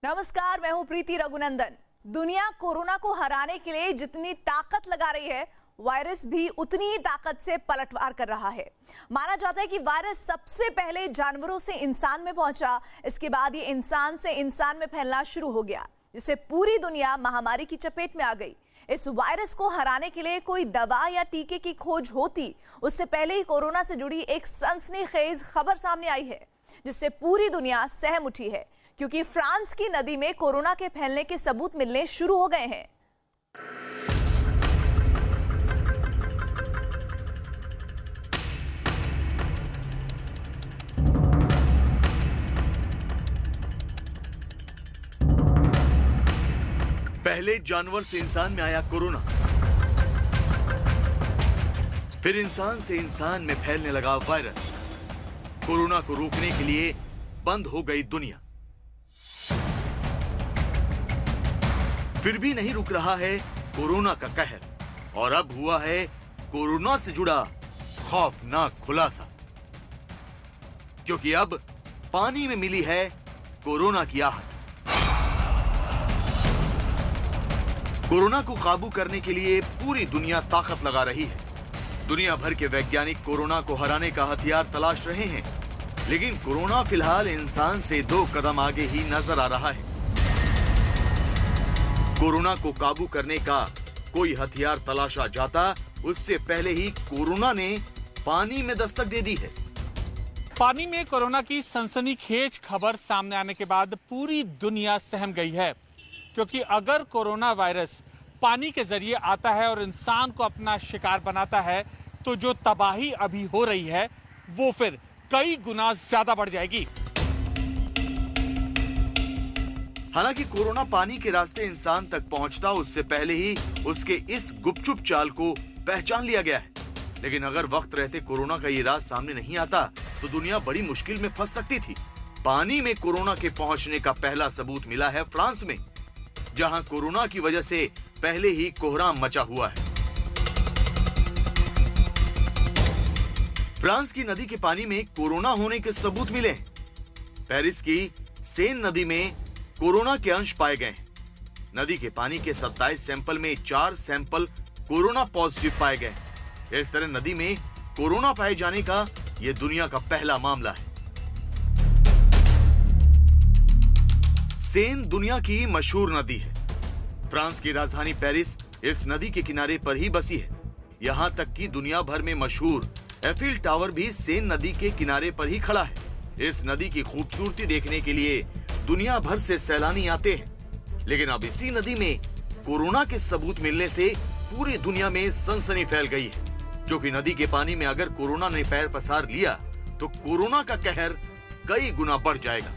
नमस्कार, मैं हूं प्रीति रघुनंदन। दुनिया कोरोना को हराने के लिए जितनी ताकत लगा रही है, वायरस भी उतनी ही ताकत से पलटवार कर रहा है। माना जाता है कि वायरस सबसे पहले जानवरों से इंसान में पहुंचा, इसके बाद ये इंसान से इंसान में फैलना शुरू हो गया, जिससे पूरी दुनिया महामारी की चपेट में आ गई। इस वायरस को हराने के लिए कोई दवा या टीके की खोज होती, उससे पहले ही कोरोना से जुड़ी एक सनसनीखेज खबर सामने आई है, जिससे पूरी दुनिया सहम उठी है, क्योंकि फ्रांस की नदी में कोरोना के फैलने के सबूत मिलने शुरू हो गए हैं। पहले जानवर से इंसान में आया कोरोना, फिर इंसान से इंसान में फैलने लगा वायरस। कोरोना को रोकने के लिए बंद हो गई दुनिया। फिर भी नहीं रुक रहा है कोरोना का कहर, और अब हुआ है कोरोना से जुड़ा खौफनाक खुलासा, क्योंकि अब पानी में मिली है कोरोना की आहट। कोरोना को काबू करने के लिए पूरी दुनिया ताकत लगा रही है। दुनिया भर के वैज्ञानिक कोरोना को हराने का हथियार तलाश रहे हैं, लेकिन कोरोना फिलहाल इंसान से 2 कदम आगे ही नजर आ रहा है। कोरोना को काबू करने का कोई हथियार तलाशा जाता, उससे पहले ही कोरोना ने पानी में दस्तक दे दी है। पानी में कोरोना की सनसनीखेज खबर सामने आने के बाद पूरी दुनिया सहम गई है, क्योंकि अगर कोरोना वायरस पानी के जरिए आता है और इंसान को अपना शिकार बनाता है, तो जो तबाही अभी हो रही है वो फिर कई गुना ज्यादा बढ़ जाएगी। हालांकि कोरोना पानी के रास्ते इंसान तक पहुंचता, उससे पहले ही उसके इस गुपचुप चाल को पहचान लिया गया है। लेकिन अगर वक्त रहते कोरोना का ये राज सामने नहीं आता, तो दुनिया बड़ी मुश्किल में फंस सकती थी। पानी में कोरोना के पहुंचने का पहला सबूत मिला है फ्रांस में, जहां कोरोना की वजह से पहले ही कोहराम मचा हुआ है। फ्रांस की नदी के पानी में कोरोना होने के सबूत मिले हैं। पेरिस की सेन नदी में कोरोना के अंश पाए गए हैं। नदी के पानी के 27 सैंपल में 4 सैंपल कोरोना पॉजिटिव पाए गए। इस तरह नदी में कोरोना पाए जाने का यह दुनिया का पहला मामला है। सेन दुनिया की मशहूर नदी है। फ्रांस की राजधानी पेरिस इस नदी के किनारे पर ही बसी है। यहां तक कि दुनिया भर में मशहूर एफिल टावर भी सेन नदी के किनारे पर ही खड़ा है। इस नदी की खूबसूरती देखने के लिए दुनिया भर से सैलानी आते हैं। लेकिन अब इसी नदी में कोरोना के सबूत मिलने से पूरी दुनिया में सनसनी फैल गई है, क्योंकि नदी के पानी में अगर कोरोना ने पैर पसार लिया, तो कोरोना का कहर कई गुना बढ़ जाएगा।